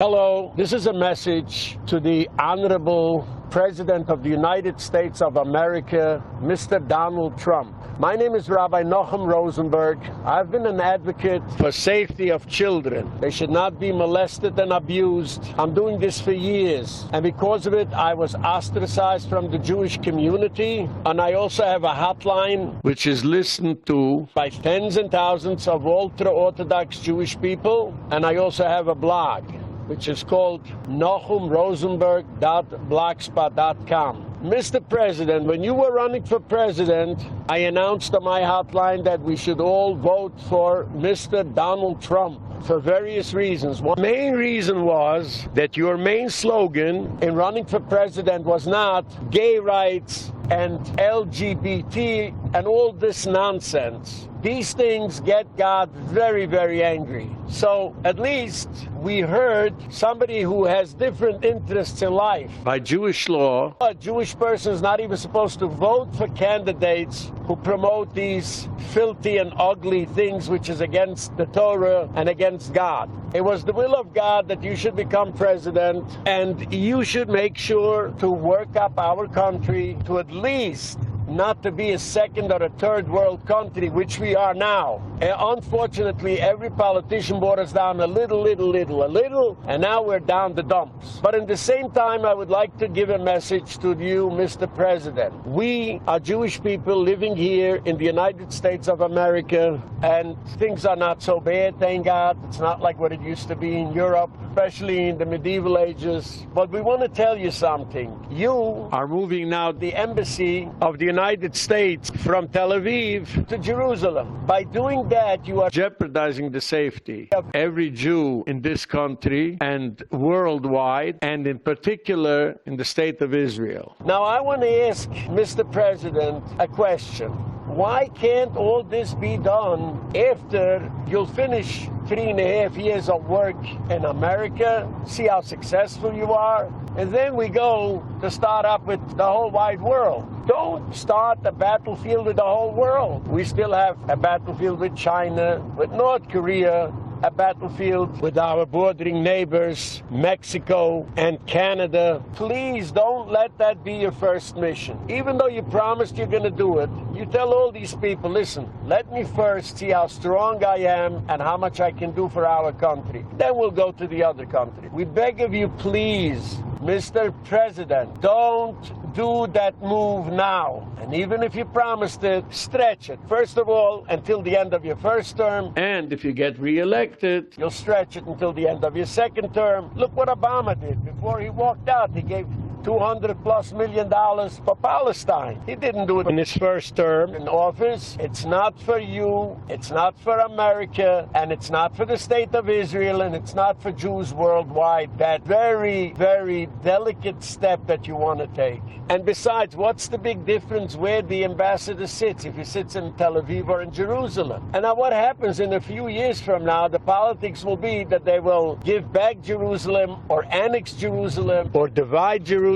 Hello, this is a message to the Honorable President of the United States of America, Mr. Donald Trump. My name is Rabbi Nochum Rosenberg. I've been an advocate for safety of children. They should not be molested and abused. I'm doing this for years, and because of it, I was ostracized from the Jewish community, and I also have a hotline which is listened to by tens and thousands of ultra-Orthodox Jewish people, and I also have a blog which is called NochumRosenberg.blogspot.com. Mr. President, when you were running for president, I announced on my hotline that we should all vote for Mr. Donald Trump for various reasons. One main reason was that your main slogan in running for president was not gay rights and LGBT and all this nonsense. These things get God very, very angry. So at least we heard somebody who has different interests in life. By Jewish law, a Jewish person is not even supposed to vote for candidates who promote these filthy and ugly things which is against the Torah and against God. It was the will of God that you should become president, and you should make sure to work up our country to at least not to be a second or a third world country, which we are now. And unfortunately, every politician brought us down a little, and now we're down the dumps. But at the same time, I would like to give a message to you, Mr. President. We are Jewish people living here in the United States of America, and things are not so bad, thank God. It's not like what it used to be in Europe, especially in the medieval ages. But we want to tell you something. You are moving now the embassy of the United States from Tel Aviv to Jerusalem. By doing that, you are jeopardizing the safety of every Jew in this country and worldwide, and in particular in the state of Israel. Now, I want to ask Mr. President a question. Why can't all this be done after you'll finish 3.5 years of work in America, see how successful you are, and then we go to start up with the whole wide world? Don't start a battlefield with the whole world. We still have a battlefield with China, with North Korea, a battlefield with our bordering neighbors, Mexico and Canada. Please don't let that be your first mission. Even though you promised you're going to do it, you tell all these people, listen, let me first see how strong I am and how much I can do for our country. Then we'll go to the other country. We beg of you, please, Mr. President, don't do that move now. And even if you promised it, stretch it. First of all, until the end of your first term. And if you get reelected, you'll stretch it until the end of your second term. Look what Obama did. Before he walked out, he gave $200+ million for Palestine. He didn't do it in his first term in office. It's not for you, it's not for America, and it's not for the state of Israel, and it's not for Jews worldwide. That very, very delicate step that you want to take. And besides, what's the big difference where the ambassador sits, if he sits in Tel Aviv or in Jerusalem? And now what happens in a few years from now, the politics will be that they will give back Jerusalem or annex Jerusalem or divide Jerusalem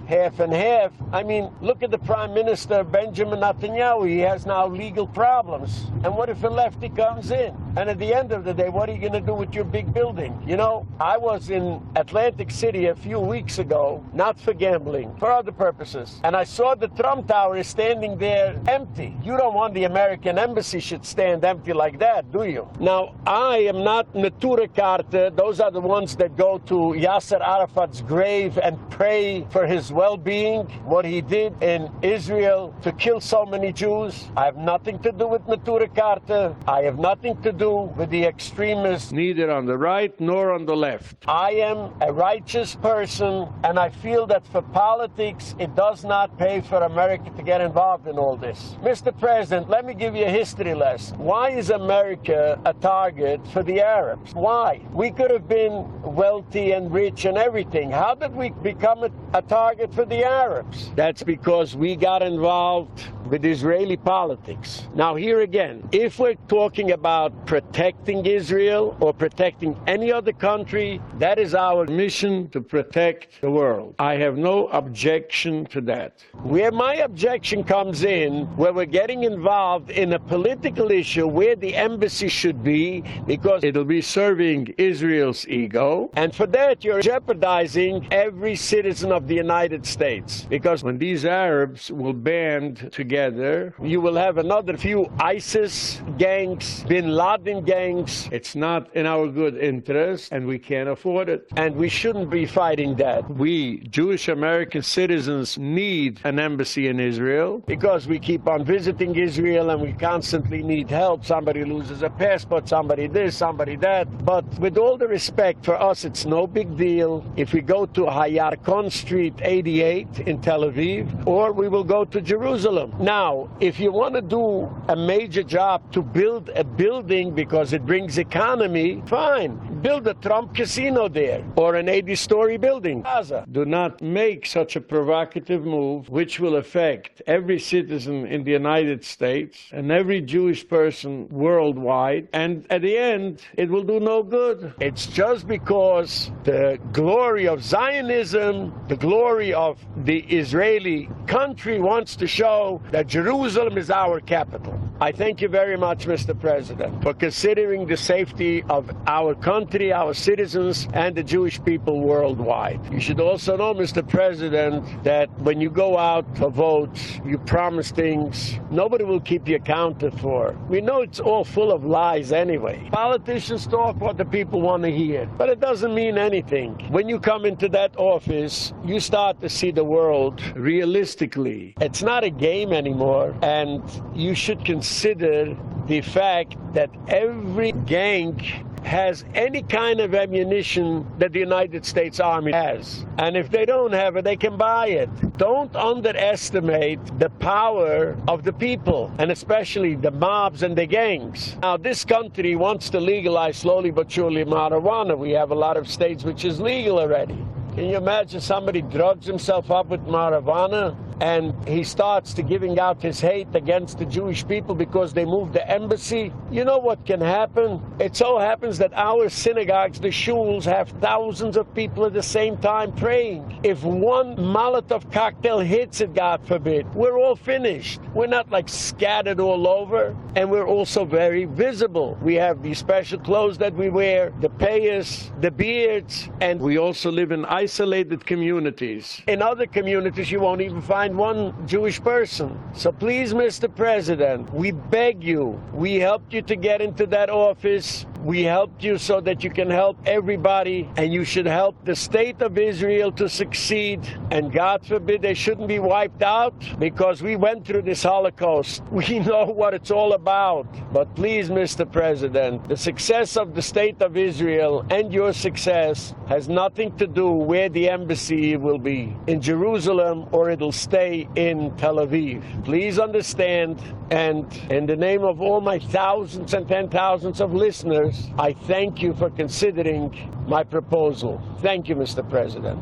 half and half. I mean, look at the Prime Minister, Benjamin Netanyahu. He has now legal problems. And what if a lefty comes in? And at the end of the day, what are you going to do with your big building? You know, I was in Atlantic City a few weeks ago, not for gambling, for other purposes. And I saw the Trump Tower is standing there empty. You don't want the American embassy should stand empty like that, do you? Now, I am not Natura Carta. Those are the ones that go to Yasser Arafat's grave and pray for his well-being, what he did in Israel to kill so many Jews. I have nothing to do with Natura Carta. I have nothing to do with the extremists, neither on the right nor on the left. I am a righteous person, and I feel that for politics, it does not pay for America to get involved in all this. Mr. President, let me give you a history lesson. Why is America a target for the Arabs? Why? We could have been wealthy and rich and everything. How did we become a target for the Arabs? That's because we got involved with Israeli politics. Now, here again, if we're talking about protecting Israel or protecting any other country, that is our mission, to protect the world. I have no objection to that. Where my objection comes in, where we're getting involved in a political issue where the embassy should be, because it'll be serving Israel's ego, and for that you're jeopardizing every citizen of the United States. Because when these Arabs will band together, you will have another few ISIS gangs, Bin Laden gangs. It's not in our good interest, and we can't afford it. And we shouldn't be fighting that. We, Jewish American citizens, need an embassy in Israel because we keep on visiting Israel and we constantly need help. Somebody loses a passport, somebody this, somebody that. But with all the respect, for us, it's no big deal if we go to Hayarkon Street 88 in Tel Aviv, or we will go to Jerusalem. Now, if you want to do a major job to build a building because it brings economy, fine. Build a Trump casino there, or an 80-story building. Gaza. Do not make such a provocative move, which will affect every citizen in the United States and every Jewish person worldwide. And at the end, it will do no good. It's just because the glory of Zionism, the glory of the Israeli country wants to show that Jerusalem is our capital. I thank you very much, Mr. President, for considering the safety of our country, our citizens, and the Jewish people worldwide. You should also know, Mr. President, that when you go out for votes, you promise things. Nobody will keep you accounted for. We know it's all full of lies anyway. Politicians talk what the people want to hear, but it doesn't mean anything. When you come into that office, you start to see the world realistically. It's not a game anymore, and you should consider the fact that every gang has any kind of ammunition that the United States Army has. And if they don't have it, they can buy it. Don't underestimate the power of the people, and especially the mobs and the gangs. Now, this country wants to legalize slowly but surely marijuana. We have a lot of states which is legal already. Can you imagine somebody drugs himself up with marijuana and he starts to giving out his hate against the Jewish people because they moved the embassy? You know what can happen? It so happens that our synagogues, the shuls, have thousands of people at the same time praying. If one Molotov cocktail hits it, God forbid, we're all finished. We're not like scattered all over, and we're also very visible. We have these special clothes that we wear, the payas, the beards, and we also live in isolated communities. In other communities, you won't even find one Jewish person. So please, Mr. President, we beg you, we helped you to get into that office. We helped you so that you can help everybody, and you should help the state of Israel to succeed. And God forbid they shouldn't be wiped out, because we went through this Holocaust. We know what it's all about. But please, Mr. President, the success of the state of Israel and your success has nothing to do where the embassy will be, in Jerusalem or it'll stay in Tel Aviv. Please understand, and in the name of all my thousands and 10,000s of listeners, I thank you for considering my proposal. Thank you, Mr. President.